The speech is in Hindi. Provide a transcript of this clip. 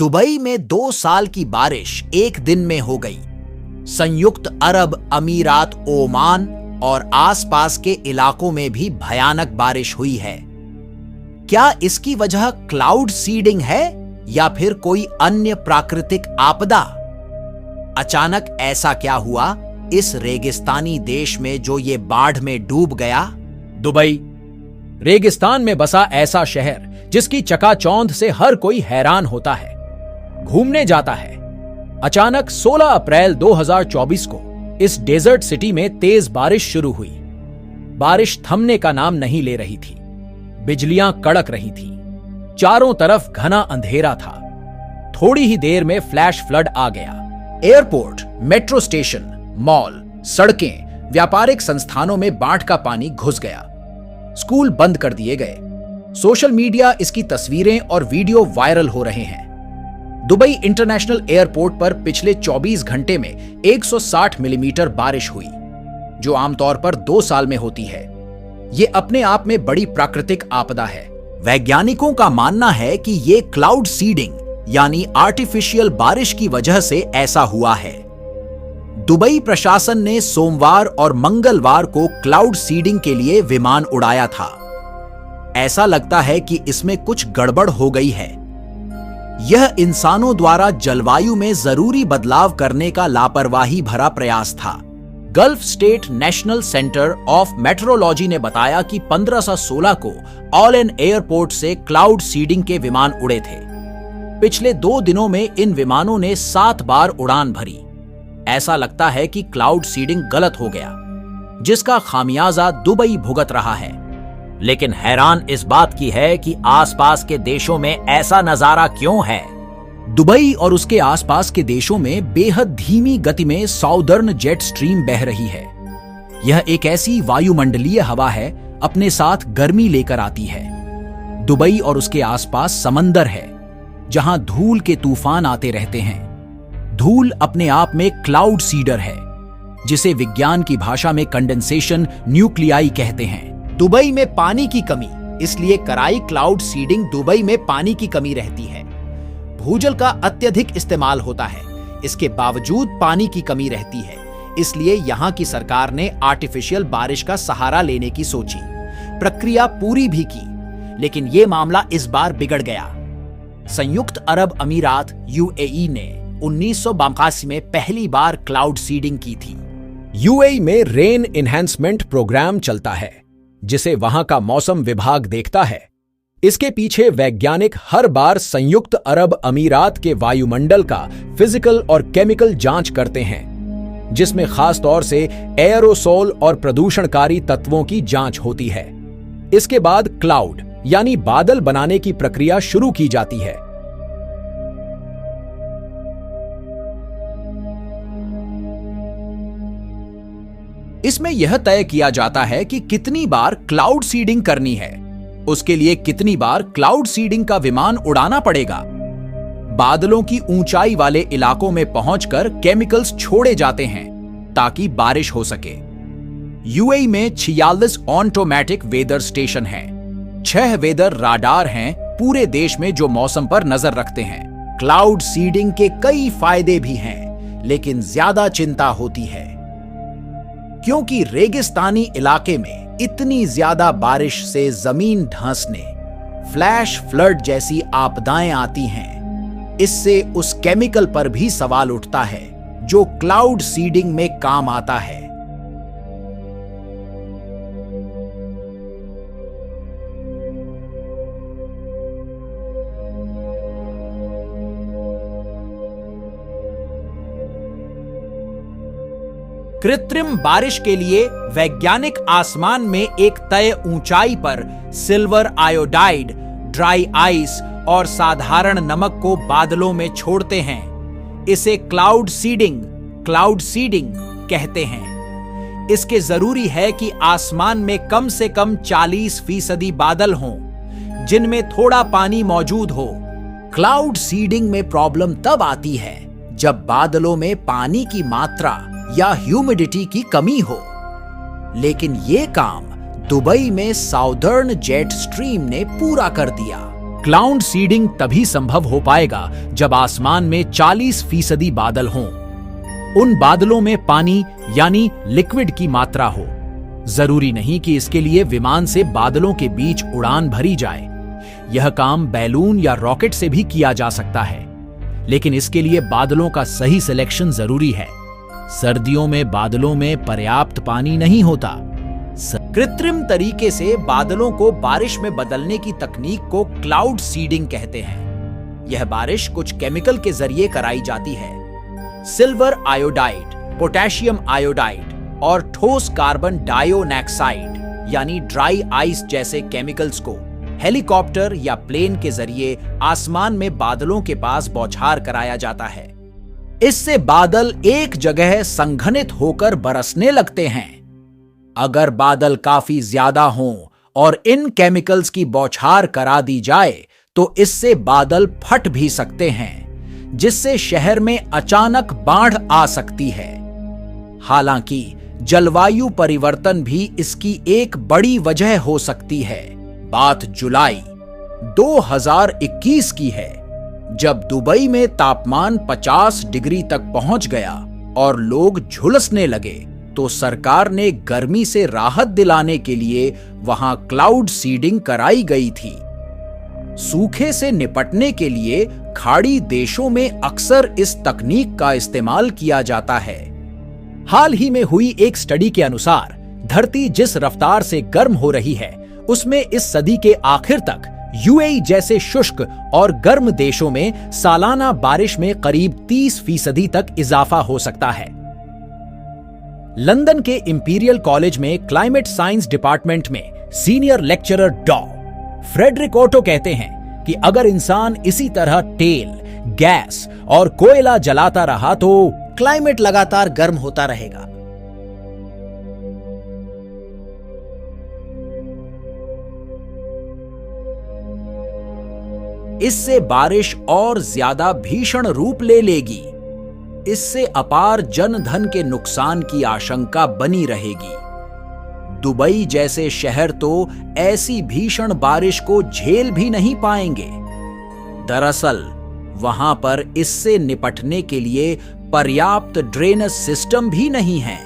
दुबई में 2 साल की बारिश एक दिन में हो गई। संयुक्त अरब अमीरात, ओमान और आसपास के इलाकों में भी भयानक बारिश हुई है। क्या इसकी वजह क्लाउड सीडिंग है या फिर कोई अन्य प्राकृतिक आपदा? अचानक ऐसा क्या हुआ इस रेगिस्तानी देश में जो ये बाढ़ में डूब गया? दुबई, रेगिस्तान में बसा ऐसा शहर जिसकी चकाचौंध से हर कोई हैरान होता है, घूमने जाता है। अचानक 16 अप्रैल 2024 को इस डेजर्ट सिटी में तेज बारिश शुरू हुई। बारिश थमने का नाम नहीं ले रही थी। बिजलियां कड़क रही थीं। चारों तरफ घना अंधेरा था। थोड़ी ही देर में फ्लैश फ्लड आ गया। एयरपोर्ट, मेट्रो स्टेशन, मॉल, सड़कें, व्यापारिक संस्थानों में बाढ़ का पानी घुस गया। स्कूल बंद कर दिए गए। सोशल मीडिया इसकी तस्वीरें और वीडियो वायरल हो रहे हैं। दुबई इंटरनेशनल एयरपोर्ट पर पिछले 24 घंटे में 160 मिलीमीटर बारिश हुई, जो आमतौर पर 2 साल में होती है। यह अपने आप में बड़ी प्राकृतिक आपदा है। वैज्ञानिकों का मानना है कि यह क्लाउड सीडिंग यानी आर्टिफिशियल बारिश की वजह से ऐसा हुआ है। दुबई प्रशासन ने सोमवार और मंगलवार को क्लाउड सीडिंग के लिए विमान उड़ाया था। ऐसा लगता है कि इसमें कुछ गड़बड़ हो गई है। यह इंसानों द्वारा जलवायु में जरूरी बदलाव करने का लापरवाही भरा प्रयास था। Gulf state national centre of metrology ने बताया कि 1516 को ऑल एन एयरपोर्ट से क्लाउड सीडिंग के विमान उड़े थे। पिछले 2 दिनों में इन विमानों ने 7 बार उड़ान भरी। ऐसा लगता है कि क्लाउड सीडिंग गलत हो गया, जिसका खामियाजा दुबई भुगत रहा है। लेकिन हैरान इस बात की है कि आसपास के देशों में ऐसा नजारा क्यों है। दुबई और उसके आसपास के देशों में बेहद धीमी गति में साउदर्न जेट स्ट्रीम बह रही है। यह एक ऐसी वायुमंडलीय हवा है अपने साथ गर्मी लेकर आती है। दुबई और उसके आसपास समंदर है, जहां धूल के तूफान आते रहते हैं। धूल अपने आप में क्लाउड सीडर है, जिसे विज्ञान की भाषा में कंडेंसेशन न्यूक्लियाई कहते हैं। दुबई में पानी की कमी, इसलिए कराई क्लाउड सीडिंग दुबई में पानी की कमी रहती है। भूजल का अत्यधिक इस्तेमाल होता है। इसके बावजूद पानी की कमी रहती है, इसलिए यहां की सरकार ने आर्टिफिशियल बारिश का सहारा लेने की सोची। प्रक्रिया पूरी भी की, लेकिन यह मामला इस बार बिगड़ गया। संयुक्त अरब अमीरात यूएई ने 1982 में पहली बार क्लाउड सीडिंग की थी। यूएई में रेन एनहांसमेंट प्रोग्राम चलता है, जिसे वहां का मौसम विभाग देखता है। इसके पीछे वैज्ञानिक हर बार संयुक्त अरब अमीरात के वायुमंडल का फिजिकल और केमिकल जांच करते हैं, जिसमें खास तौर से एयरोसोल और प्रदूषणकारी तत्वों की जांच होती है। इसके बाद क्लाउड यानी बादल बनाने की प्रक्रिया शुरू की जाती है। इसमें यह तय किया जाता है कि कितनी बार क्लाउड सीडिंग करनी है। उसके लिए कितनी बार क्लाउड सीडिंग का विमान उड़ाना पड़ेगा। बादलों की ऊंचाई वाले इलाकों में पहुंचकर केमिकल्स छोड़े जाते हैं ताकि बारिश हो सके। यूएई में 46 ऑटोमेटिक वेदर स्टेशन हैं। 6 वेदर राडार हैं पूरे देश में जो मौसम पर नजर रखते हैं। क्लाउड सीडिंग के कई फायदे भी हैं, लेकिन ज्यादा चिंता होती है क्योंकि रेगिस्तानी इलाके में इतनी ज्यादा बारिश से जमीन धंसने, फ्लैश फ्लड जैसी आपदाएं आती हैं। इससे उस केमिकल पर भी सवाल उठता है जो क्लाउड सीडिंग में काम आता है। कृत्रिम बारिश के लिए वैज्ञानिक आसमान में एक तय ऊंचाई पर सिल्वर आयोडाइड, ड्राई आइस और साधारण नमक को बादलों में छोड़ते हैं। इसे क्लाउड सीडिंग कहते हैं। इसके जरूरी है कि आसमान में कम से कम 40% बादल हों, जिनमें थोड़ा पानी मौजूद हो। क्लाउड सीडिंग में प्रॉब्लम तब आती है जब बादलों में पानी की मात्रा या ह्यूमिडिटी की कमी हो। लेकिन यह काम दुबई में साउदर्न जेट स्ट्रीम ने पूरा कर दिया। क्लाउड सीडिंग तभी संभव हो पाएगा जब आसमान में 40% बादल हों। उन बादलों में पानी यानी लिक्विड की मात्रा हो। जरूरी नहीं कि इसके लिए विमान से बादलों के बीच उड़ान भरी जाए। यह काम बैलून या रॉकेट से भी किया जा सकता है, लेकिन इसके लिए बादलों का सही सिलेक्शन जरूरी है। सर्दियों में बादलों में पर्याप्त पानी नहीं होता। कृत्रिम तरीके से बादलों को बारिश में बदलने की तकनीक को क्लाउड सीडिंग कहते हैं। यह बारिश कुछ केमिकल के जरिए कराई जाती है। सिल्वर आयोडाइड, पोटेशियम आयोडाइड और ठोस कार्बन डाइऑक्साइड यानी ड्राई आइस जैसे केमिकल्स को हेलीकॉप्टर या प्लेन के जरिए आसमान में बादलों के पास बौछार कराया जाता है। इससे बादल एक जगह संघनित होकर बरसने लगते हैं। अगर बादल काफी ज्यादा हों और इन केमिकल्स की बौछार करा दी जाए तो इससे बादल फट भी सकते हैं, जिससे शहर में अचानक बाढ़ आ सकती है। हालांकि जलवायु परिवर्तन भी इसकी एक बड़ी वजह हो सकती है। बात जुलाई 2021 की है, जब दुबई में तापमान 50 डिग्री तक पहुंच गया और लोग झुलसने लगे, तो सरकार ने गर्मी से राहत दिलाने के लिए वहां क्लाउड सीडिंग कराई गई थी। सूखे से निपटने के लिए खाड़ी देशों में अक्सर इस तकनीक का इस्तेमाल किया जाता है। हाल ही में हुई एक स्टडी के अनुसार धरती जिस रफ्तार से गर्म हो रही है, उसमें इस सदी के आखिर तक यूएई जैसे शुष्क और गर्म देशों में सालाना बारिश में करीब 30% तक इजाफा हो सकता है। लंदन के इंपीरियल कॉलेज में क्लाइमेट साइंस डिपार्टमेंट में सीनियर लेक्चरर डॉ. फ्रेडरिक ओटो कहते हैं कि अगर इंसान इसी तरह तेल, गैस और कोयला जलाता रहा तो क्लाइमेट लगातार गर्म होता रहेगा। इससे बारिश और ज्यादा भीषण रूप ले लेगी। इससे अपार जनधन के नुकसान की आशंका बनी रहेगी। दुबई जैसे शहर तो ऐसी भीषण बारिश को झेल भी नहीं पाएंगे। दरअसल वहां पर इससे निपटने के लिए पर्याप्त ड्रेनेज सिस्टम भी नहीं है।